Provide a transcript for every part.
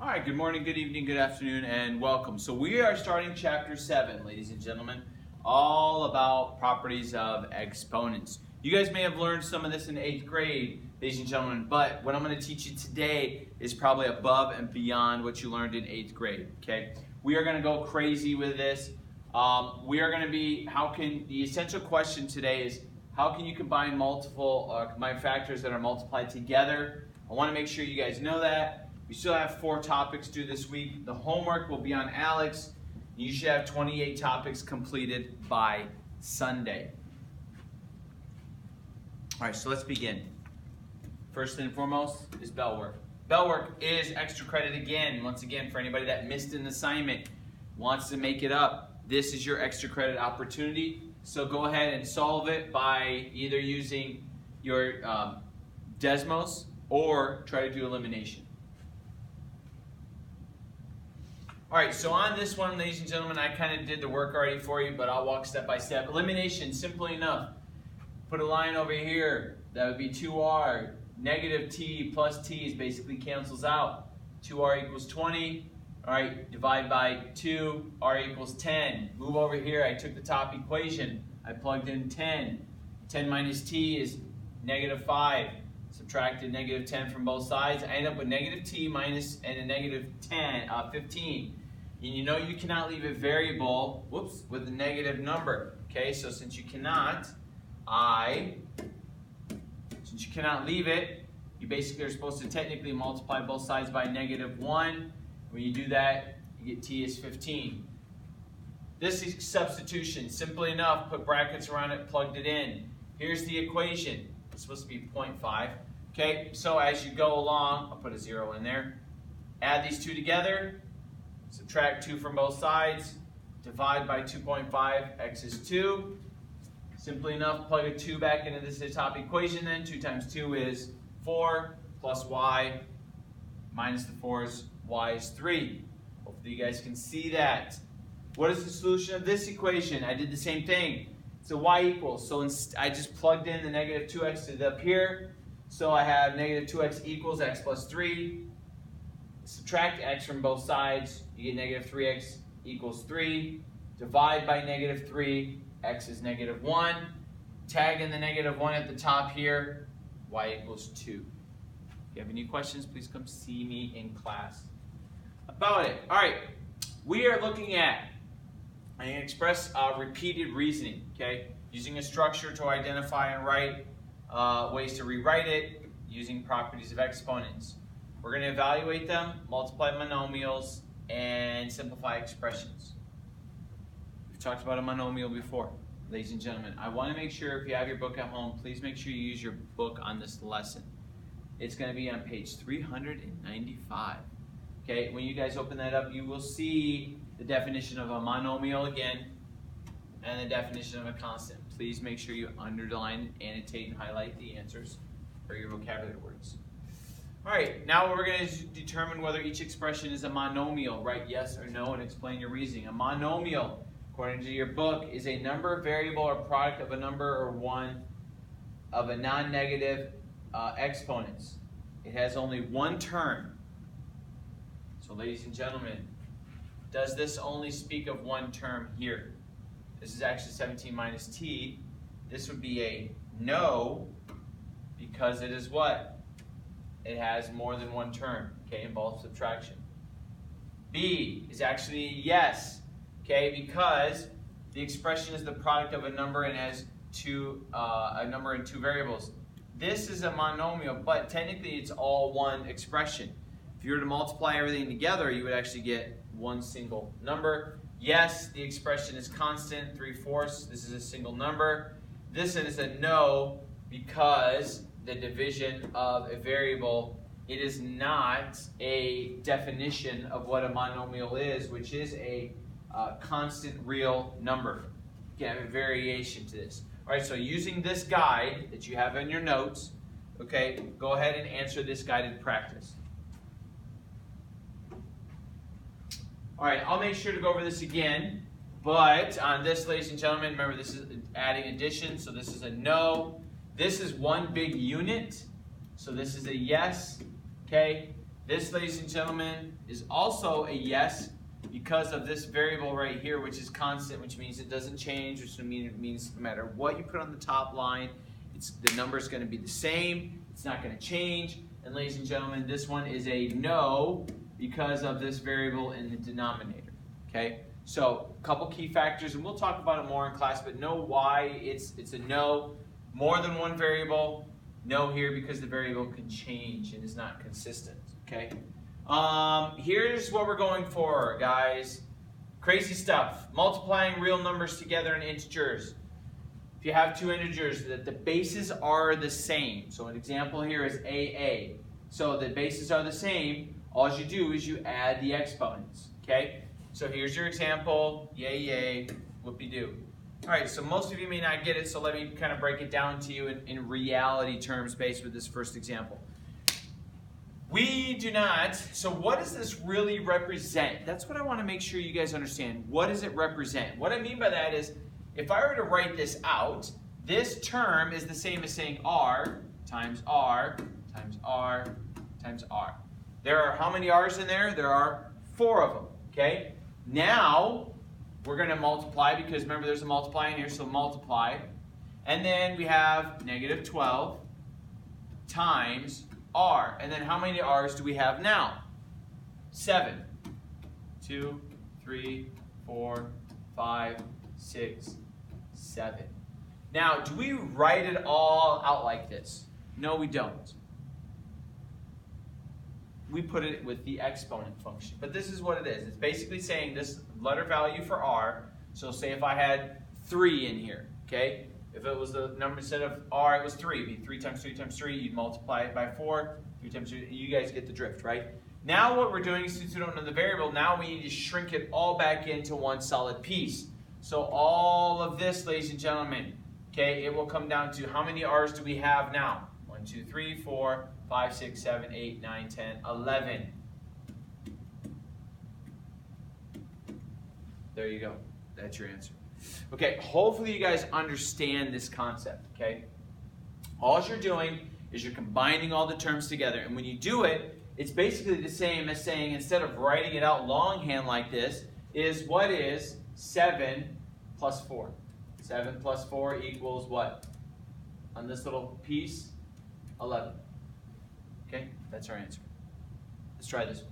All right, good morning, good evening, good afternoon, and welcome. So we are starting chapter 7, ladies and gentlemen, all about properties of exponents. You guys may have learned some of this in 8th grade, ladies and gentlemen, but what I'm going to teach you today is probably above and beyond what you learned in 8th grade, okay? We are going to go crazy with this. We are going to be, the essential question today is, how can you combine combine factors that are multiplied together? I want to make sure you guys know that. We still have 4 topics due this week. The homework will be on ALEKS. You should have 28 topics completed by Sunday. All right, so let's begin. First and foremost is bell work. Bell work is extra credit again. Once again, for anybody that missed an assignment, wants to make it up, this is your extra credit opportunity. So go ahead and solve it by either using your Desmos or try to do elimination. All right, so on this one, ladies and gentlemen, I kind of did the work already for you, but I'll walk step by step. Elimination, simply enough. Put a line over here. That would be 2r. Negative t plus t is basically cancels out. 2r equals 20. All right, divide by 2, r equals 10. Move over here, I took the top equation. I plugged in 10. 10 minus t is negative 5. Subtracted negative 10 from both sides. I end up with negative t minus and a negative 15. And you know you cannot leave a variable, with a negative number. Okay, so since you cannot leave it, you basically are supposed to technically multiply both sides by negative 1. When you do that, you get t is 15. This is substitution. Simply enough, put brackets around it, plugged it in. Here's the equation. It's supposed to be 0.5. Okay, so as you go along, I'll put a 0 in there. Add these two together. Subtract 2 from both sides. Divide by 2.5. X is 2. Simply enough, plug a 2 back into this top equation then. 2 times 2 is 4 plus y minus the 4 is y is 3. Hopefully you guys can see that. What is the solution of this equation? I did the same thing. So y equals, so I just plugged in the negative 2x to up here. So I have negative 2x equals x plus 3. Subtract x from both sides, you get negative 3x equals 3. Divide by negative 3, x is negative 1. Tag in the negative 1 at the top here, y equals 2. If you have any questions, please come see me in class about it. All right, we are looking at and express repeated reasoning, okay? Using a structure to identify and write, ways to rewrite it, using properties of exponents. We're going to evaluate them, multiply monomials, and simplify expressions. We've talked about a monomial before, ladies and gentlemen. I want to make sure if you have your book at home, please make sure you use your book on this lesson. It's going to be on page 395. Okay, when you guys open that up, you will see the definition of a monomial again, and the definition of a constant. Please make sure you underline, annotate, and highlight the answers for your vocabulary words. All right, now we're going to determine whether each expression is a monomial. Write yes or no and explain your reasoning. A monomial, according to your book, is a number, variable, or product of a number or one of a non-negative exponents. It has only one term. So, ladies and gentlemen, does this only speak of one term here? This is actually 17 minus t. This would be a no, because it is what? It has more than one term, okay, involves subtraction. B is actually a yes, okay, because the expression is the product of a number and has a number and 2 variables. This is a monomial, but technically it's all one expression. If you were to multiply everything together, you would actually get one single number. Yes, the expression is constant, 3/4. This is a single number. This is a no because the division of a variable, it is not a definition of what a monomial is, which is a constant real number. You can have a variation to this. All right, so using this guide that you have in your notes, okay, go ahead and answer this guided practice. All right, I'll make sure to go over this again, but on this, ladies and gentlemen, remember this is adding addition, so this is a no. This is one big unit, so this is a yes, okay? This, ladies and gentlemen, is also a yes because of this variable right here, which is constant, which means it doesn't change, which means no matter what you put on the top line, the number is going to be the same. It's not going to change. And ladies and gentlemen, this one is a no because of this variable in the denominator. Okay? So a couple key factors, and we'll talk about it more in class, but know why it's a no. More than one variable, no here because the variable can change and is not consistent. Okay? Here's what we're going for, guys. Crazy stuff. Multiplying real numbers together in integers. If you have two integers, that the bases are the same. So an example here is AA. So the bases are the same. All you do is you add the exponents. Okay? So here's your example. Yay, yay. Whoopie-doo. All right, so most of you may not get it, so let me kind of break it down to you in reality terms based with this first example. We do not, so what does this really represent? That's what I want to make sure you guys understand. What does it represent? What I mean by that is, if I were to write this out, this term is the same as saying R times R times R times R. There are how many R's in there? There are 4 of them, okay? Now, we're going to multiply because remember there's a multiply in here, so multiply. And then we have negative 12 times R. And then how many R's do we have now? 7. 2, 3, 4, 5, 6, 7. Now, do we write it all out like this? No, we don't. We put it with the exponent function. But this is what it is. It's basically saying this letter value for R. So say if I had 3 in here, okay? If it was the number instead of R, it was 3. It'd be 3 times 3 times 3. You'd multiply it by 4. 3 times 3. You guys get the drift, right? Now what we're doing, since we don't know the variable, now we need to shrink it all back into one solid piece. So all of this, ladies and gentlemen, okay, it will come down to how many R's do we have now? 1, 2, 3, 4, 5, 6, 7, 8, 9, 10, 11. There you go. That's your answer. Okay, hopefully you guys understand this concept, okay? All you're doing is you're combining all the terms together, and when you do it, it's basically the same as saying, instead of writing it out longhand like this, is what is 7 plus 4? 7 plus 4 equals what? On this little piece, 11. Okay, that's our answer. Let's try this one.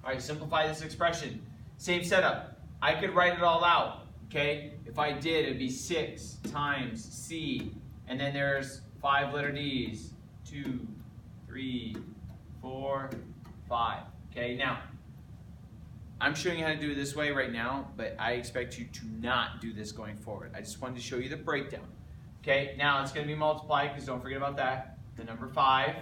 All right, simplify this expression. Same setup. I could write it all out, okay? If I did, it'd be 6 times C, and then there's 5 letter D's. 2, 3, 4, 5. Okay, now, I'm showing you how to do it this way right now, but I expect you to not do this going forward. I just wanted to show you the breakdown. Okay, now it's going to be multiplied, because don't forget about that. The number 5,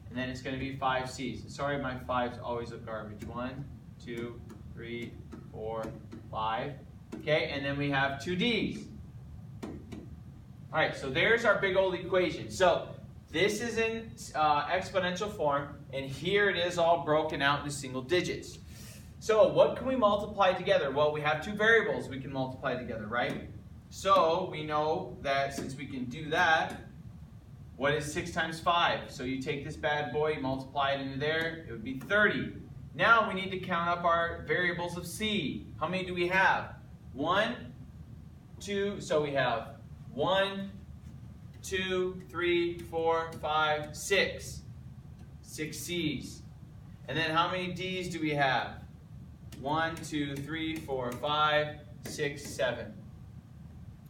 and then it's going to be 5 C's. Sorry, my 5s always look garbage. 1, 2, 3, 4, 5. Okay, and then we have 2 D's. All right, so there's our big old equation. So this is in exponential form, and here it is all broken out into single digits. So what can we multiply together? Well, we have 2 variables we can multiply together, right? So we know that since we can do that, what is 6 times 5? So you take this bad boy, multiply it into there, it would be 30. Now we need to count up our variables of C. How many do we have? 1, 2, so we have 1, 2, 3, 4, 5, 6. 6 C's. And then how many D's do we have? 1, 2, 3, 4, 5, 6, 7.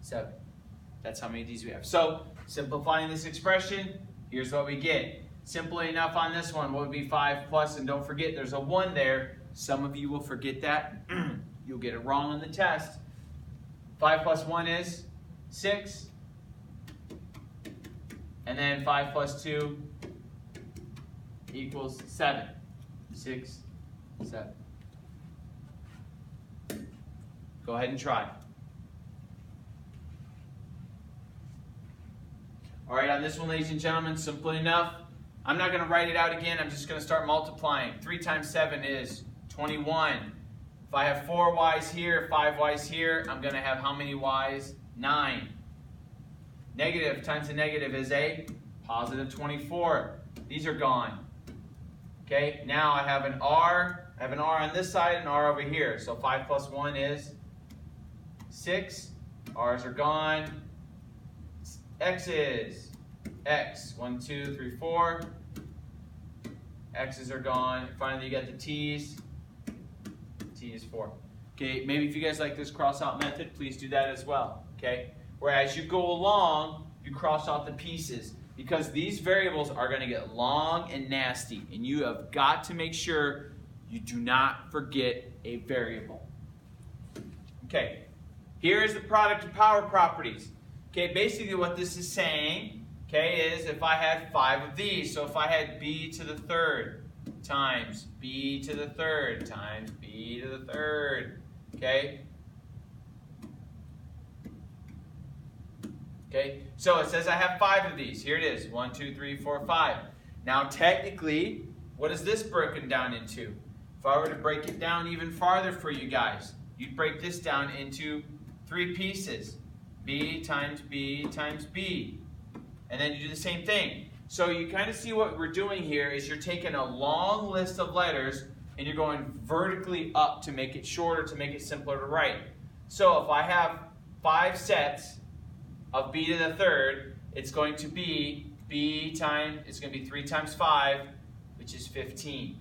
7. That's how many D's we have. So, simplifying this expression, here's what we get. Simple enough on this one. What would be 5 plus? And don't forget, there's a 1 there. Some of you will forget that. You'll get it wrong on the test. 5 plus 1 is 6. And then 5 plus 2 equals 7. 6, 7. Go ahead and try. All right, on this one, ladies and gentlemen, simple enough. I'm not going to write it out again. I'm just going to start multiplying. 3 times 7 is 21. If I have 4 y's here, 5 y's here, I'm going to have how many y's? 9. Negative times a negative is a positive 24. These are gone. Okay, now I have an R. I have an R on this side and R over here. So 5 plus 1 is 6. R's are gone. X's. X. 1, 2, 3, 4. X's are gone. Finally, you got the T's. T is 4. Okay, maybe if you guys like this cross-out method, please do that as well. Okay, whereas you go along, you cross out the pieces because these variables are going to get long and nasty, and you have got to make sure you do not forget a variable. Okay, here is the product of power properties. Okay, basically what this is saying, okay, is if I had 5 of these, so if I had b to the third times b to the third times b to the third, okay? Okay, so it says I have 5 of these. Here it is, 1, 2, 3, 4, 5. Now technically, what is this broken down into? If I were to break it down even farther for you guys, you'd break this down into 3 pieces. B times B times B. And then you do the same thing. So you kind of see what we're doing here is you're taking a long list of letters and you're going vertically up to make it shorter, to make it simpler to write. So if I have 5 sets of b to the third, it's going to be it's going to be 3 times 5, which is 15.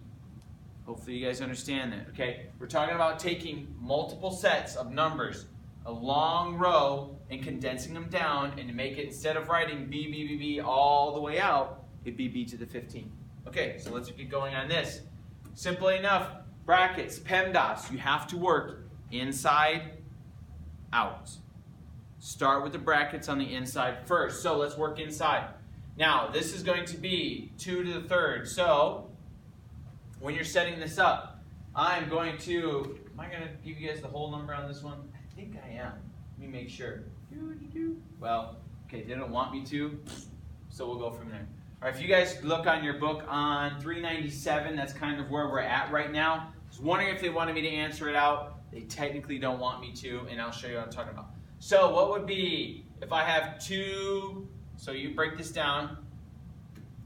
Hopefully you guys understand that, okay? We're talking about taking multiple sets of numbers, a long row, and condensing them down and to make it, instead of writing b, b, b, b all the way out, it'd be b to the 15. Okay, so let's get going on this. Simply enough, brackets, PEMDAS, you have to work inside, out. Start with the brackets on the inside first. So let's work inside. Now, this is going to be 2 to the third. So when you're setting this up, I'm going to, am I going to give you guys the whole number on this one? I think I am. Let me make sure. Well, okay, they don't want me to, so we'll go from there. All right, if you guys look on your book on 397, that's kind of where we're at right now. I was wondering if they wanted me to answer it out. They technically don't want me to, and I'll show you what I'm talking about. So what would be, if I have 2, so you break this down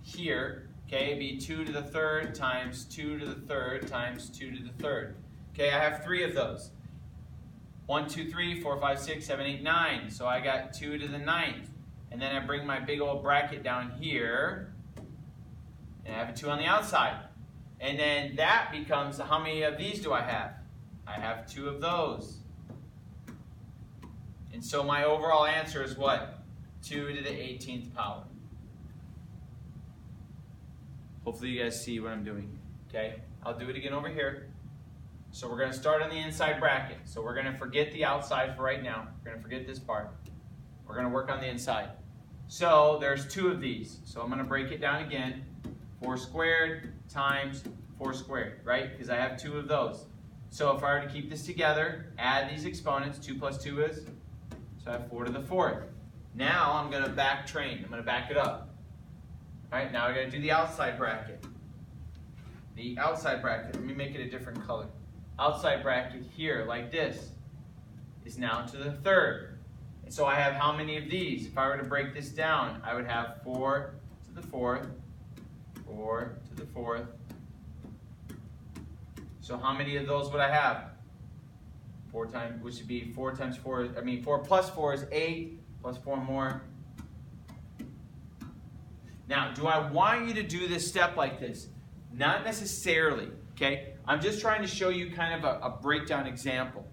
here, okay, it'd be 2 to the third times 2 to the third times 2 to the third. Okay, I have 3 of those. 1, 2, 3, 4, 5, 6, 7, 8, 9. So I got 2 to the 9th. And then I bring my big old bracket down here, and I have a 2 on the outside. And then that becomes, how many of these do I have? I have 2 of those. And so my overall answer is what? 2 to the 18th power. Hopefully you guys see what I'm doing. Okay, I'll do it again over here. So we're going to start on the inside bracket. So we're going to forget the outside for right now. We're going to forget this part. We're going to work on the inside. So there's 2 of these. So I'm going to break it down again. 4 squared times 4 squared, right? Because I have 2 of those. So if I were to keep this together, add these exponents, 2 plus 2 is, so I have 4 to the 4th. Now I'm going to back train. I'm going to back it up. All right, now we're going to do the outside bracket. The outside bracket, let me make it a different color. Outside bracket here, like this, is now to the 3rd. And so I have how many of these? If I were to break this down, I would have 4 to the 4th, 4 to the 4th. So how many of those would I have? 4 times, which would be 4 times 4, 4 plus 4 is 8, plus 4 more. Now, do I want you to do this step like this? Not necessarily, okay? I'm just trying to show you kind of a breakdown example.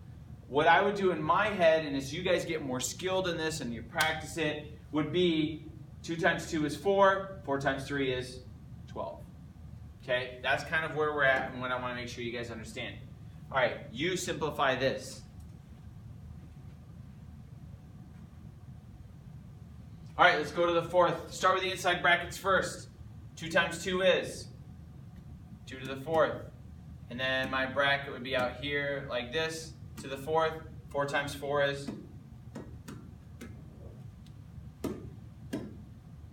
What I would do in my head, and as you guys get more skilled in this and you practice it, would be 2 times 2 is 4, 4 times 3 is 12. Okay, that's kind of where we're at and what I want to make sure you guys understand. All right, you simplify this. All right, let's go to the 4th. Start with the inside brackets first. 2 times 2 is 2 to the 4th. And then my bracket would be out here like this, to the 4th. 4 times 4 is,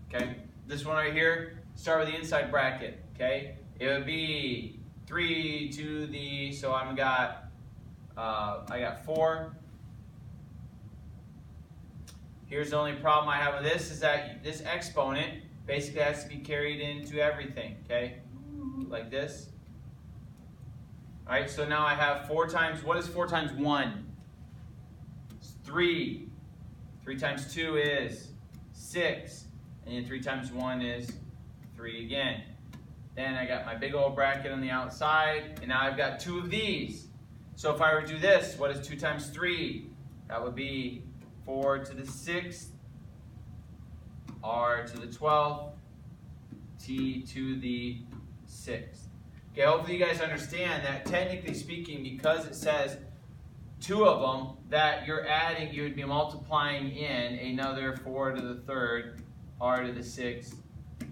okay, this one right here, start with the inside bracket, okay? It would be 3 to the, so I got 4. Here's the only problem I have with this is that this exponent basically has to be carried into everything, okay? like this. All right, so now I have 4 times, what is 4 times 1? It's 3. 3 times 2 is 6. And then 3 times 1 is 3 again. Then I got my big old bracket on the outside, and now I've got 2 of these. So if I were to do this, what is 2 times 3? That would be 4 to the 6th, r to the 12th, t to the 6th. Okay, hopefully you guys understand that technically speaking, because it says 2 of them, that you're adding, you would be multiplying in another 4 to the 3rd, r to the 6th,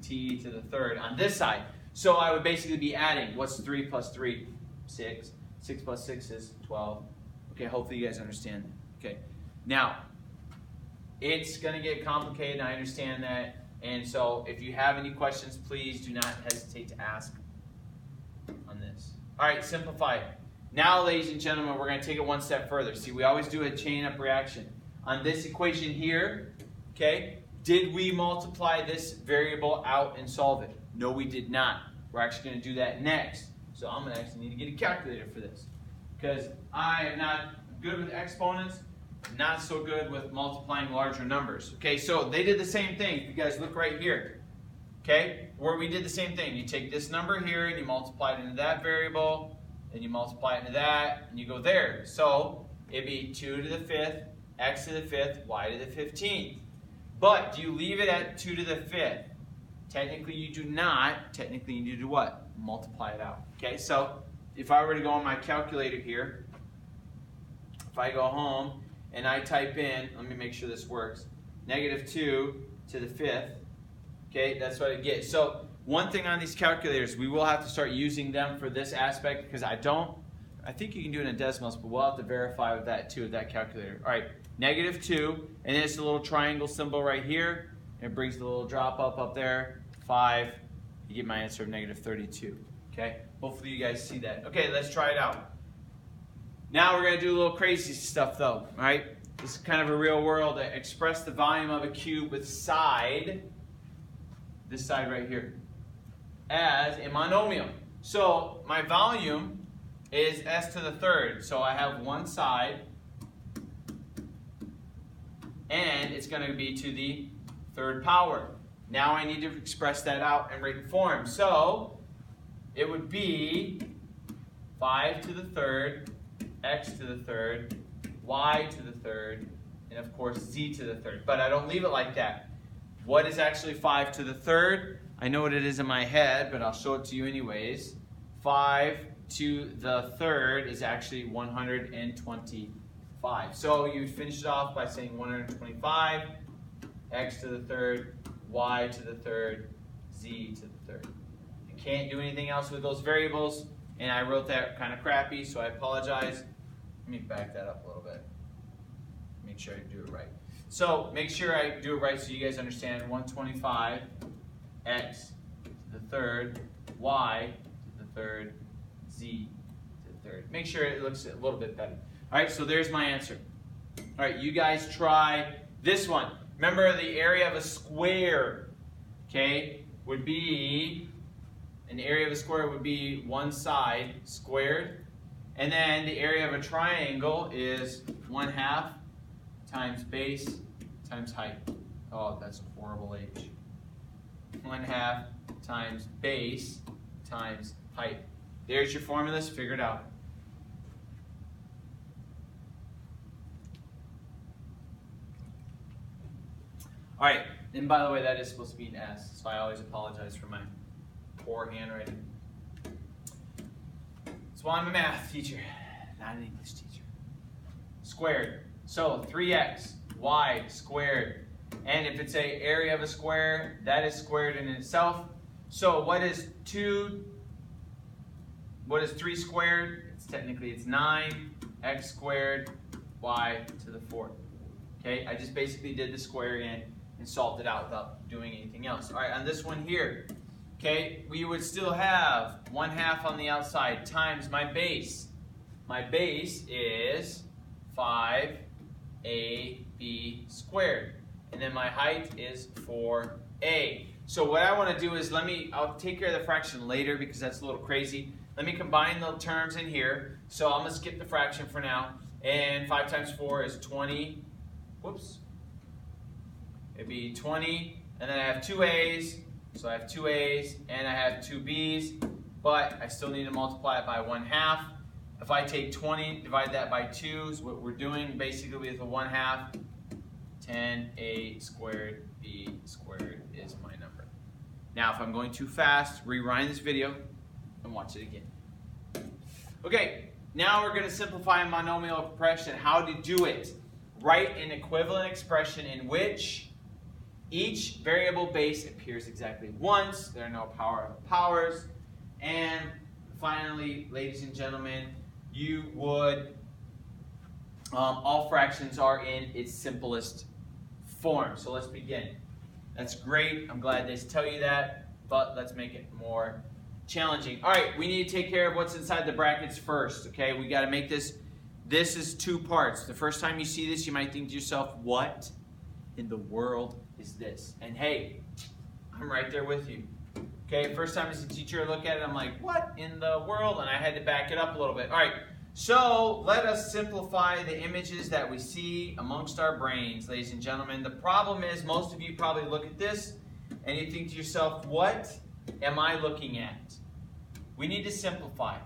t to the 3rd on this side. So I would basically be adding, what's 3 plus 3? 6. 6 plus 6 is 12. Okay, hopefully you guys understand that. Okay, now, it's going to get complicated, I understand that. And so if you have any questions, please do not hesitate to ask on this. All right, simplify. Now, ladies and gentlemen, we're going to take it one step further. See, we always do a chain up reaction. On this equation here, okay, did we multiply this variable out and solve it? No, we did not. We're actually going to do that next. So I'm going to actually need to get a calculator for this, because I am not good with exponents, not so good with multiplying larger numbers. Okay, so they did the same thing. If you guys look right here, okay, where we did the same thing. You take this number here and you multiply it into that variable, then you multiply it into that, and you go there. So it'd be 2 to the 5th, x to the 5th, y to the 15th. But do you leave it at 2 to the 5th? Technically you do not. Technically you need to do what? Multiply it out. Okay, so if I were to go on my calculator here, if I go home and I type in, let me make sure this works, -2 to the 5th, okay, that's what I get. So one thing on these calculators, we will have to start using them for this aspect, because I think you can do it in decimals, but we'll have to verify with that too, with that calculator. All right, -2, and then it's a little triangle symbol right here. It brings the little drop up there, 5. You get my answer of -32. Okay, hopefully you guys see that. Okay, let's try it out. Now we're going to do a little crazy stuff though. All right, this is kind of a real world. Express the volume of a cube with side, this side right here, as a monomial. So my volume is s to the 3rd. So I have one side, and it's going to be to the 3rd power. Now I need to express that out in written form. So it would be 5 to the 3rd, x to the 3rd, y to the 3rd, and of course z to the 3rd. But I don't leave it like that. What is actually 5 to the 3rd? I know what it is in my head, but I'll show it to you anyways. 5 to the 3rd is actually 125. So you finish it off by saying 125, x to the 3rd, y to the 3rd, z to the 3rd. You can't do anything else with those variables, and I wrote that kind of crappy, so I apologize. Let me back that up a little bit. Make sure I do it right. So make sure I do it right so you guys understand. 125, x to the 3rd, y to the 3rd, z to the 3rd. Make sure it looks a little bit better. All right, so there's my answer. All right, you guys try this one. Remember, the area of a square, okay, would be, an area of a square would be one side squared, and then the area of a triangle is 1/2 times base times height. Oh, that's a horrible H. 1/2 times base times height. There's your formulas, figure it out. All right, and by the way, that is supposed to be an S, so I always apologize for my poor handwriting. That's why I'm a math teacher, not an English teacher. Squared, so 3x, y squared. And if it's an area of a square, that is squared in itself. So what is 3 squared? It's 9, x squared, y to the 4th. Okay, I just basically did the square in and solved it out without doing anything else. All right, on this one here, okay, we would still have 1/2 on the outside times my base. My base is 5ab squared. And then my height is 4a. So what I want to do is I'll take care of the fraction later because that's a little crazy. Let me combine the terms in here. So I'm going to skip the fraction for now. And 5 times 4 is 20. Whoops. It'd be 20. And then I have 2 A's. So I have 2 A's and I have 2 B's. But I still need to multiply it by 1/2. If I take 20, divide that by 2 is what we're doing basically with a 1/2. 10A squared B squared is my number. Now if I'm going too fast, rewind this video and watch it again. Okay, now we're going to simplify a monomial expression. How to do it? Write an equivalent expression in which each variable base appears exactly once. There are no power of powers. And finally, ladies and gentlemen, you would, all fractions are in its simplest form. So let's begin. That's great. I'm glad they tell you that, but let's make it more challenging. All right, we need to take care of what's inside the brackets first, okay? We got to make this. This is 2 parts. The first time you see this, you might think to yourself, what in the world is this? And hey, I'm right there with you. Okay, first time as a teacher I look at it, I'm like, what in the world? And I had to back it up a little bit. All right, so let us simplify the images that we see amongst our brains, ladies and gentlemen. The problem is most of you probably look at this and you think to yourself, what am I looking at? We need to simplify.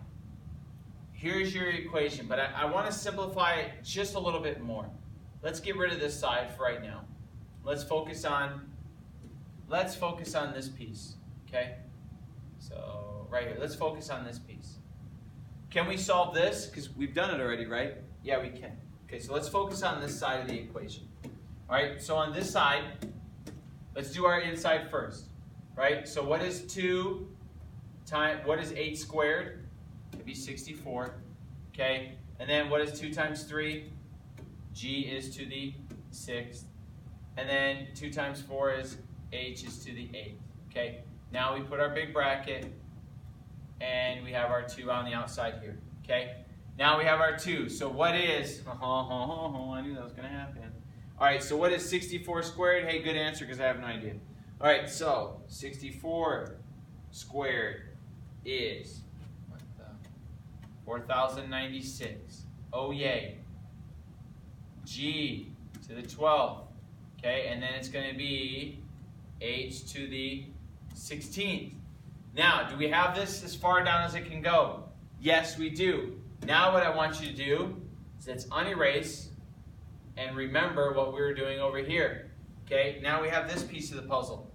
Here's your equation, but I want to simplify it just a little bit more. Let's get rid of this side for right now. Let's focus on this piece, okay? So right here, let's focus on this piece. Can we solve this? Because we've done it already, right? Yeah, we can. Okay, so let's focus on this side of the equation. All right, so on this side, let's do our inside first, right? So what is 8 squared? It'd be 64, okay? And then what is 2 times 3? G is to the 6th. And then 2 times 4 is H is to the 8th, okay? Now we put our big bracket, and we have our 2 on the outside here, okay? Now we have our 2. So what is, I knew that was going to happen. All right, so what is 64 squared? Hey, good answer, because I have no idea. All right, so 64 squared is 4,096. Oh, yay. G to the 12th, okay? And then it's going to be H to the 16th. Now, do we have this as far down as it can go? Yes, we do. Now what I want you to do is let's unerase and remember what we were doing over here. Okay, now we have this piece of the puzzle.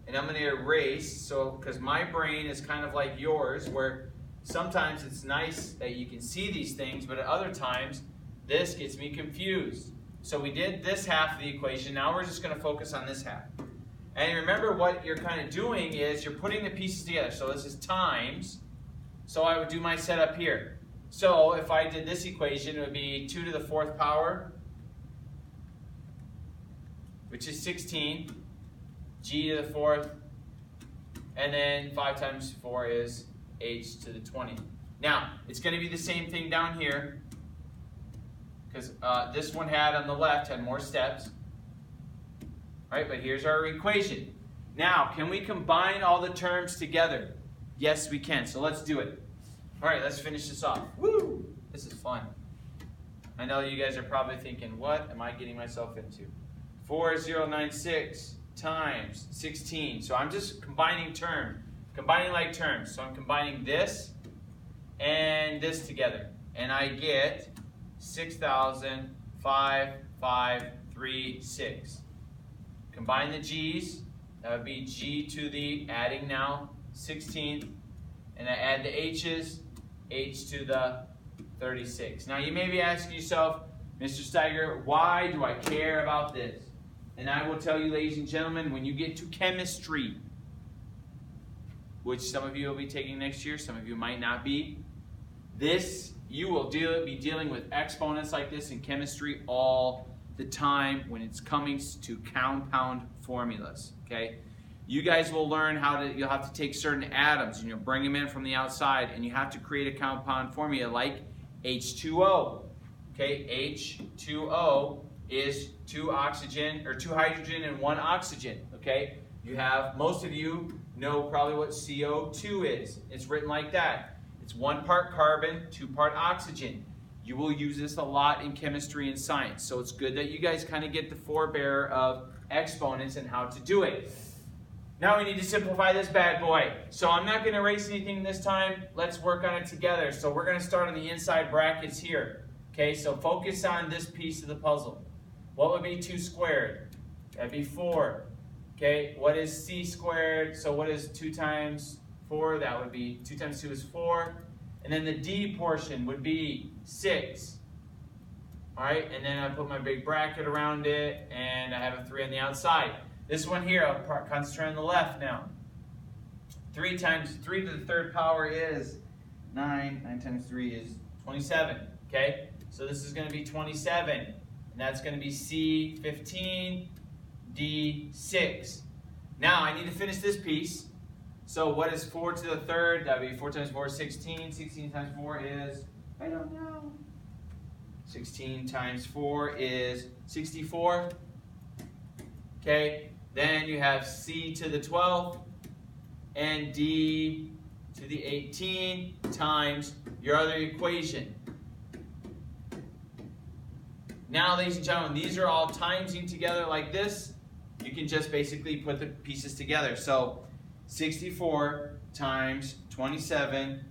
And I'm going to erase, so because my brain is kind of like yours, where sometimes it's nice that you can see these things, but at other times, this gets me confused. So we did this half of the equation. Now we're just going to focus on this half. And remember what you're kind of doing is you're putting the pieces together. So this is times. So I would do my setup here. So if I did this equation, it would be 2 to the 4th power, which is 16, G to the 4th, and then 5 times 4 is H to the 20th. Now, it's going to be the same thing down here, because this one on the left had more steps. All right, but here's our equation. Now, can we combine all the terms together? Yes, we can. So let's do it. All right, let's finish this off. Woo! This is fun. I know you guys are probably thinking, what am I getting myself into? 4096 times 16. So I'm just combining like terms. So I'm combining this and this together. And I get 6,536. Combine the G's. That would be G to the, adding now, 16th. And I add the H's, H to the 36. Now you may be asking yourself, Mr. Stiger, why do I care about this? And I will tell you, ladies and gentlemen, when you get to chemistry, which some of you will be taking next year, some of you might not be, you will be dealing with exponents like this in chemistry all the time when it's coming to compound formulas, okay? You guys will learn you'll have to take certain atoms and you'll bring them in from the outside and you have to create a compound formula like H2O, okay? H2O is 2 hydrogen and 1 oxygen, okay? you have, most of you know probably what CO2 is. It's written like that. It's 1 part carbon, 2 part oxygen. You will use this a lot in chemistry and science, so it's good that you guys kind of get the forebear of exponents and how to do it. Now we need to simplify this bad boy. So I'm not going to erase anything this time. Let's work on it together. So we're going to start on the inside brackets here. Okay, so focus on this piece of the puzzle. What would be 2 squared? That'd be 4. Okay, what is c squared? So what is 2 times 4? That would be 2 times 2 is 4. And then the d portion would be 6. All right, and then I put my big bracket around it, and I have a 3 on the outside. This one here, I'll concentrate on the left now. 3 times 3 to the 3rd power is 9. 9 times 3 is 27. Okay, so this is going to be 27, and that's going to be C 15, D 6. Now I need to finish this piece. So what is 4 to the 3rd? That would be 4 times 4 is 16. 16 times 4 is, I don't know. 16 times 4 is 64. Okay, then you have C to the 12th and D to the 18 times your other equation. Now, ladies and gentlemen, these are all timesing together like this. You can just basically put the pieces together. So 64 times 27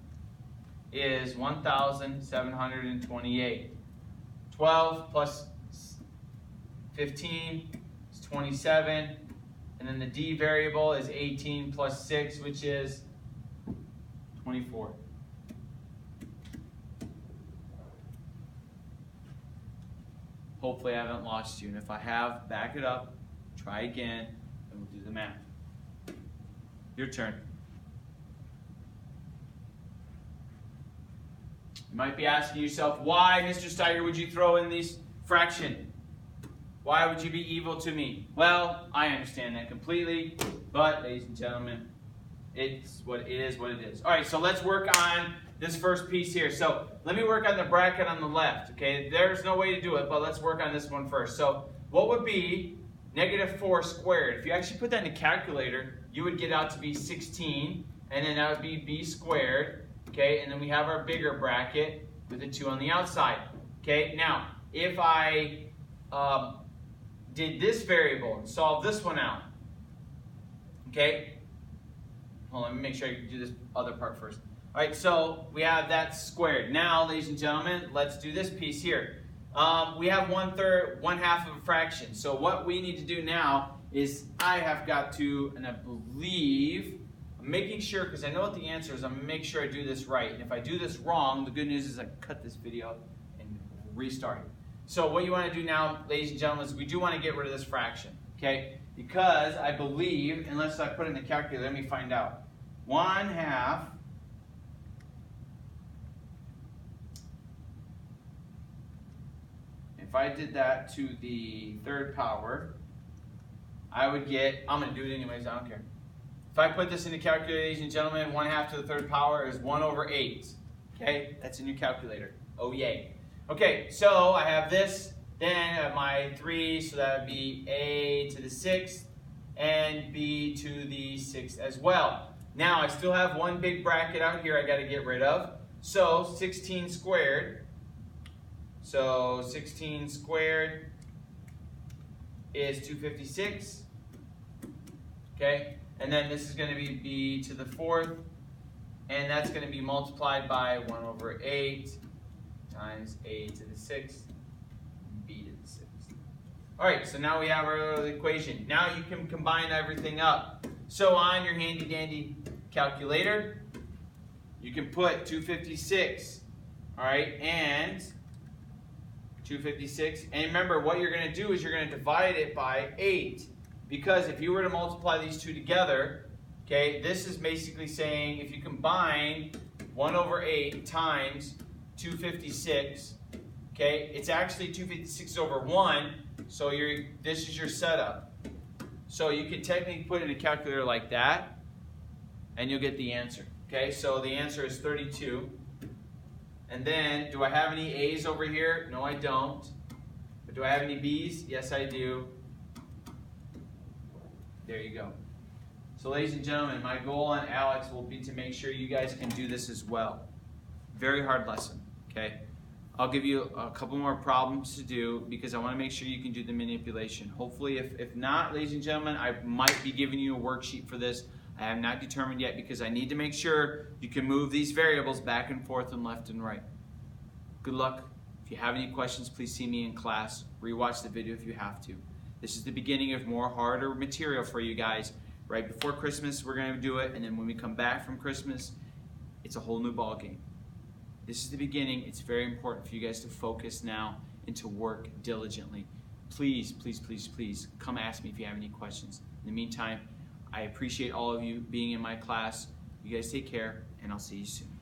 is 1,728. 12 plus 15 is 27. And then the D variable is 18 plus 6, which is 24. Hopefully I haven't lost you. And if I have, back it up, try again, and we'll do the math. Your turn. You might be asking yourself, why, Mr. Stiger, would you throw in this fraction? Why would you be evil to me? Well, I understand that completely, but ladies and gentlemen, it's what it is, what it is. All right, so let's work on this first piece here. So let me work on the bracket on the left, okay? There's no way to do it, but let's work on this one first. So what would be -4 squared? If you actually put that in a calculator, you would get out to be 16, and then that would be b squared, okay? And then we have our bigger bracket with a 2 on the outside, okay? Now, if I did this variable and solve this one out, okay? Hold on, let me make sure I can do this other part first. All right, so we have that squared. Now, ladies and gentlemen, let's do this piece here. We have 1/2 of a fraction. So what we need to do now is I have got to, and I believe, I'm making sure, because I know what the answer is, I'm going to make sure I do this right. And if I do this wrong, the good news is I cut this video and restart it. So what you want to do now, ladies and gentlemen, is we do want to get rid of this fraction, okay? Because I believe, unless I put it in the calculator, let me find out. 1/2 if I did that to the 3rd power, I would get, I'm going to do it anyways, I don't care. If I put this in the calculator, ladies and gentlemen, 1/2 to the 3rd power is 1/8. Okay, that's in your calculator. Oh yay. Okay, so I have this, then I have my 3, so that would be a to the 6th and b to the 6th as well. Now I still have one big bracket out here I got to get rid of. So 16 squared. So 16 squared is 256. Okay, and then this is going to be b to the 4th, and that's going to be multiplied by 1/8 times a to the 6th, b to the 6th. All right, so now we have our equation. Now you can combine everything up. So on your handy dandy calculator, you can put 256, all right, and 256. And remember, what you're going to do is you're going to divide it by 8. Because if you were to multiply these two together, okay, this is basically saying if you combine 1/8 times 256, okay, it's actually 256/1, so this is your setup. So you can technically put it in a calculator like that, and you'll get the answer. Okay, so the answer is 32. And then, do I have any A's over here? No, I don't. But do I have any B's? Yes, I do. There you go. So ladies and gentlemen, my goal on ALEKS will be to make sure you guys can do this as well. Very hard lesson, okay? I'll give you a couple more problems to do because I want to make sure you can do the manipulation. Hopefully, if not, ladies and gentlemen, I might be giving you a worksheet for this. I am not determined yet because I need to make sure you can move these variables back and forth and left and right. Good luck. If you have any questions, please see me in class. Rewatch the video if you have to. This is the beginning of more harder material for you guys. Right before Christmas, we're going to do it, and then when we come back from Christmas, it's a whole new ball game. This is the beginning. It's very important for you guys to focus now and to work diligently. Please, please, please, please come ask me if you have any questions. In the meantime, I appreciate all of you being in my class. You guys take care, and I'll see you soon.